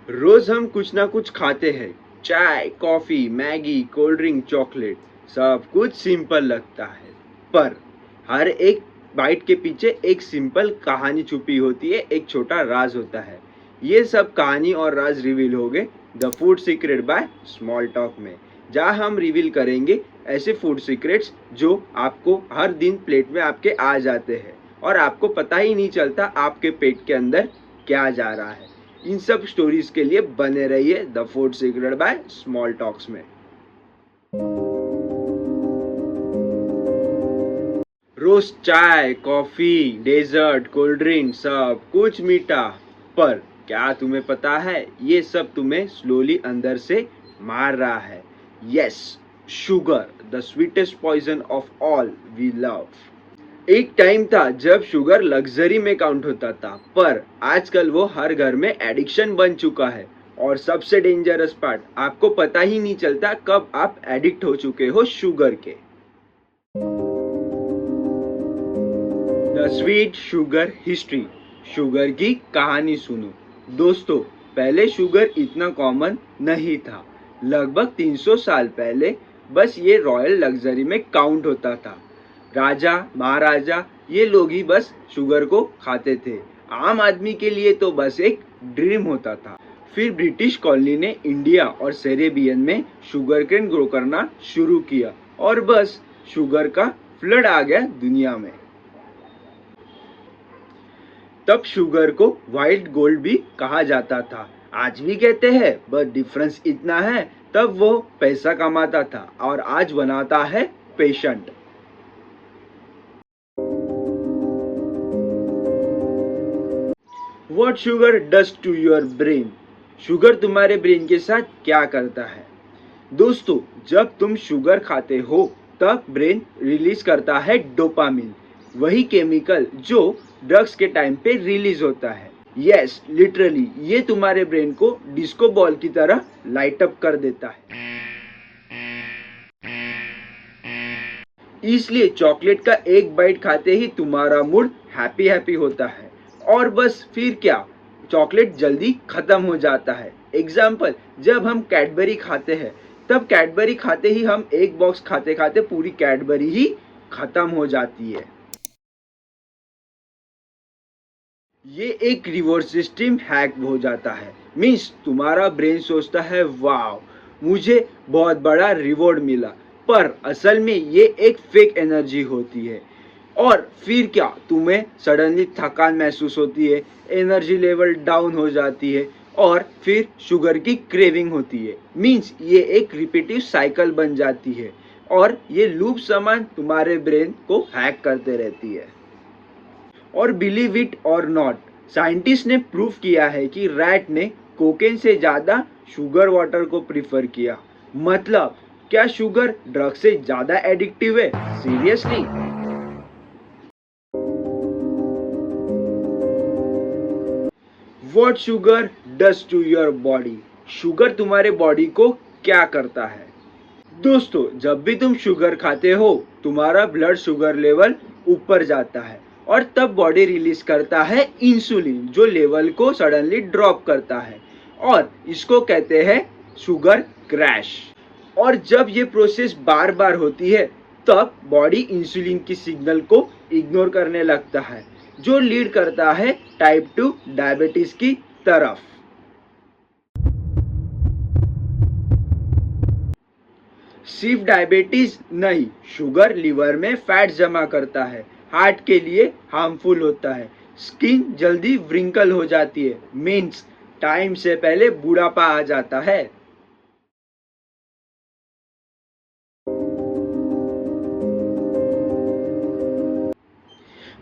रोज हम कुछ ना कुछ खाते हैं। चाय, coffee, Maggi, cold drink, chocolate, सब कुछ सिंपल लगता है। पर हर एक बाइट के पीछे एक सिंपल कहानी छुपी होती है, एक छोटा राज होता है। ये सब कहानी और राज रिवील हो गए the food secret by small talk में, जहाँ हम रिवील करेंगे ऐसे फूड सीक्रेट्स जो आपको हर दिन प्लेट में आपके आ जाते हैं और आपको पता ही नहीं चलता आपके पेट के अंदर क्या जा रहा है। इन सब स्टोरीज के लिए बने रहिए the food secret by small talks में। रोज चाय, कॉफी, डेजर्ट, कोल्ड ड्रिंक, सब कुछ मीठा। पर क्या तुम्हें पता है ये सब तुम्हें स्लोली अंदर से मार रहा है। Yes, sugar, the sweetest poison of all we love. एक टाइम था जब शुगर लग्जरी में काउंट होता था, पर आजकल वो हर घर में एडिक्शन बन चुका है। और सबसे डेंजरस पार्ट, आपको पता ही नहीं चलता कब आप एडिक्ट हो चुके हो शुगर के। The sweet sugar history, sugar की कहानी सुनो। दोस्तों, पहले शुगर इतना कॉमन नहीं था। लगभग 300 साल पहले बस ये रॉयल लग्जरी में काउंट होता था। राजा महाराजा ये लोग ही बस शुगर को खाते थे। आम आदमी के लिए तो बस एक ड्रीम होता था। फिर ब्रिटिश कॉलोनी ने इंडिया और सेरेबियन में शुगर केन ग्रो करना शुरू किया और बस शुगर का फ्लड आ गया दुनिया में। तब शुगर को व्हाइट गोल्ड भी कहा जाता था। आज भी कहते हैं, बट डिफरेंस इतना है, तब वो पैसा कमाता था और आज बनाता है patient. What sugar does to your brain? Sugar तुम्हारे ब्रेन के साथ क्या करता है? दोस्तों, जब तुम शुगर खाते हो तब ब्रेन रिलीज करता है डोपामिन, वही केमिकल जो ड्रग्स के टाइम पे रिलीज होता है। यस, लिटरली ये तुम्हारे ब्रेन को डिस्को बॉल की तरह लाइट अप कर देता है। इसलिए चॉकलेट का एक बाइट खाते ही तुम्हारा मूड हैप्पी हैप्पी होता है और बस फिर क्या, चॉकलेट जल्दी खत्म हो जाता है। एग्जाम्पल, जब हम कैडबरी खाते हैं तब कैडबरी खाते ही हम एक बॉक्स खाते खाते पूरी कैडबरी ही खत्म हो जाती है। ये एक रिवॉर्ड सिस्टम हैक हो जाता है। मीन्स तुम्हारा ब्रेन सोचता है, वाह मुझे बहुत बड़ा रिवॉर्ड मिला, पर असल में ये एक फेक एनर्जी होती है। और फिर क्या, तुम्हें सडनली थकान महसूस होती है, एनर्जी लेवल डाउन हो जाती है और फिर शुगर की क्रेविंग होती है। मीन्स ये एक रिपीटिव साइकिल बन जाती है और ये लूप समान तुम्हारे ब्रेन को हैक करते रहती है। और बिलीव इट और नॉट, साइंटिस्ट ने प्रूव किया है कि रैट ने कोकेन से ज्यादा शुगर वाटर को प्रिफर किया। मतलब क्या शुगर ड्रग से ज्यादा एडिक्टिव है? Seriously? What sugar does to your body? Sugar तुम्हारे बॉडी को क्या करता है? दोस्तों, जब भी तुम शुगर खाते हो तुम्हारा ब्लड शुगर लेवल ऊपर जाता है और तब बॉडी रिलीज करता है इंसुलिन, जो लेवल को सडनली ड्रॉप करता है और इसको कहते हैं शुगर क्रैश। और जब ये प्रोसेस बार बार होती है तब बॉडी इंसुलिन की सिग्नल को इग्नोर करने लगता है, जो लीड करता है टाइप 2 डायबिटीज की तरफ। सिर्फ डायबिटीज नहीं, शुगर लिवर में फैट जमा करता है, हार्ट के लिए हार्मफुल होता है, स्किन जल्दी व्रिंकल हो जाती है, मीन्स टाइम से पहले बुढ़ापा आ जाता है।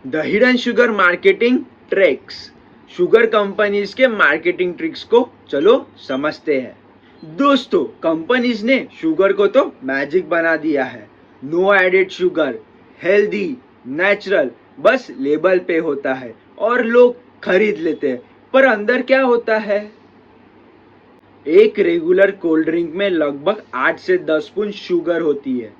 The hidden sugar marketing tricks, sugar companies के मार्केटिंग ट्रिक्स को चलो समझते हैं। दोस्तों, कंपनीज ने शुगर को तो मैजिक बना दिया है। No added sugar, healthy, natural, बस लेबल पे होता है और लोग खरीद लेते हैं। पर अंदर क्या होता है? एक रेगुलर कोल्ड ड्रिंक में लगभग 8 से 10 स्पून शुगर होती है।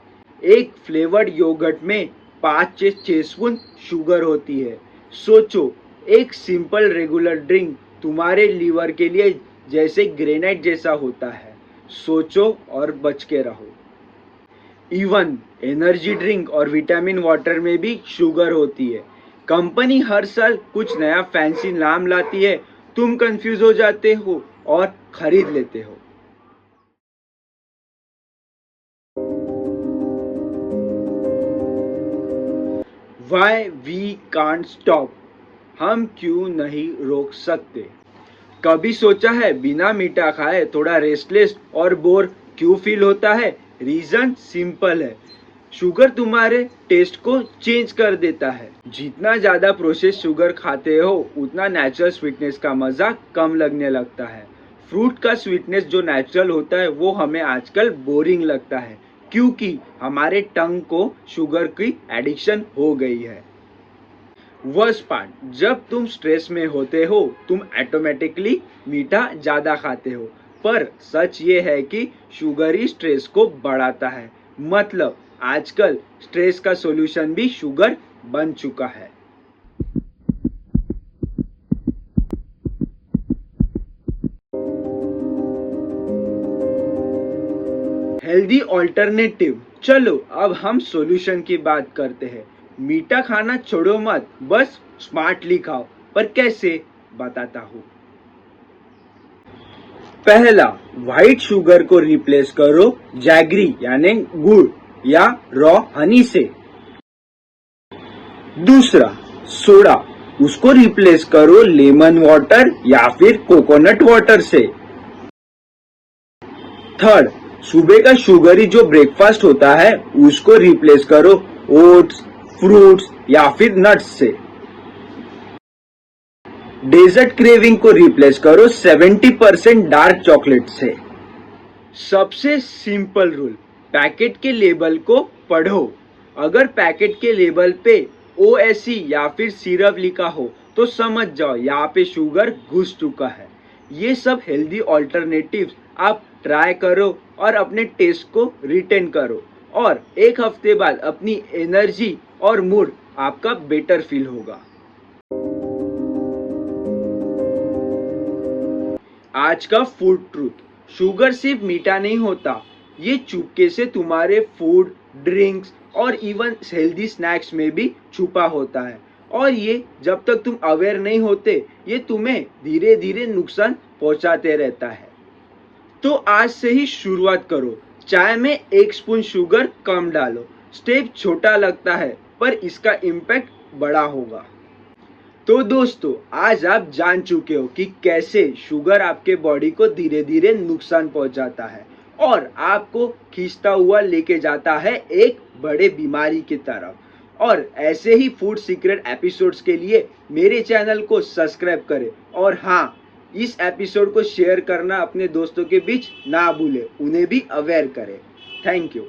एक फ्लेवर्ड योगर्ट में 5 से 6 स्पून शुगर होती है। सोचो, एक सिंपल रेगुलर ड्रिंक तुम्हारे लीवर के लिए जैसे ग्रेनाइट जैसा होता है। सोचो और बच के रहो। इवन एनर्जी ड्रिंक और विटामिन वाटर में भी शुगर होती है। कंपनी हर साल कुछ नया फैंसी नाम लाती है, तुम कंफ्यूज हो जाते हो और खरीद लेते हो। Why we can't stop? हम क्यों नहीं रोक सकते? कभी सोचा है बिना मीठा खाए थोड़ा रेस्टलेस और बोर क्यों फील होता है? रीजन सिंपल है, शुगर तुम्हारे टेस्ट को चेंज कर देता है। जितना ज्यादा प्रोसेस शुगर खाते हो उतना नेचुरल स्वीटनेस का मजा कम लगने लगता है। फ्रूट का स्वीटनेस जो नेचुरल होता है वो हमें आजकल बोरिंग लगता है, क्योंकि हमारे टंग को शुगर की एडिक्शन हो गई है। वर्स्ट पार्ट, जब तुम स्ट्रेस में होते हो तुम ऑटोमेटिकली मीठा ज्यादा खाते हो, पर सच ये है कि शुगर ही स्ट्रेस को बढ़ाता है। मतलब आजकल स्ट्रेस का सॉल्यूशन भी शुगर बन चुका है। हेल्दी ऑल्टरनेटिव, चलो अब हम सॉल्यूशन की बात करते हैं। मीठा खाना छोड़ो मत, बस स्मार्टली खाओ। पर कैसे, बताता हूँ। पहला, व्हाइट शुगर को रिप्लेस करो जैगरी यानी गुड़ या रॉ हनी से। दूसरा, सोडा, उसको रिप्लेस करो लेमन वाटर या फिर कोकोनट वाटर से। थर्ड, सुबह का शुगरी जो ब्रेकफास्ट होता है उसको रिप्लेस करो ओट्स, फ्रूट्स या फिर नट्स से। डेजर्ट क्रेविंग को रिप्लेस करो 70% डार्क चॉकलेट से। सबसे सिंपल रूल, पैकेट के लेबल को पढ़ो। अगर पैकेट के लेबल पे OSE या फिर सिरप लिखा हो तो समझ जाओ यहाँ पे शुगर घुस चुका है। ये सब हेल्दी ऑल्टरनेटिव्स आप ट्राई करो और अपने टेस्ट को रिटेन करो, और एक हफ्ते बाद अपनी एनर्जी और मूड आपका बेटर फील होगा। आज का फूड ट्रूथ, शुगर सिर्फ मीठा नहीं होता, ये चुपके से तुम्हारे फूड, ड्रिंक्स और इवन हेल्दी स्नैक्स में भी छुपा होता है, और ये जब तक तुम अवेयर नहीं होते ये तुम्हें धीरे धीरे नुकसान पहुंचाते रहता है। तो आज से ही शुरुआत करो, चाय में 1 स्पून शुगर कम डालो। स्टेप छोटा लगता है पर इसका इम्पैक्ट बड़ा होगा। तो दोस्तों, आज आप जान चुके हो कि कैसे शुगर आपके बॉडी को धीरे धीरे नुकसान पहुंचाता है और आपको खींचता हुआ लेके जाता है एक बड़े बीमारी की तरफ। और ऐसे ही फूड सीक्रेट एपिसोड्स के लिए मेरे चैनल को सब्सक्राइब करें, और हाँ, इस एपिसोड को शेयर करना अपने दोस्तों के बीच ना भूले, उन्हें भी अवेयर करें। Thank you.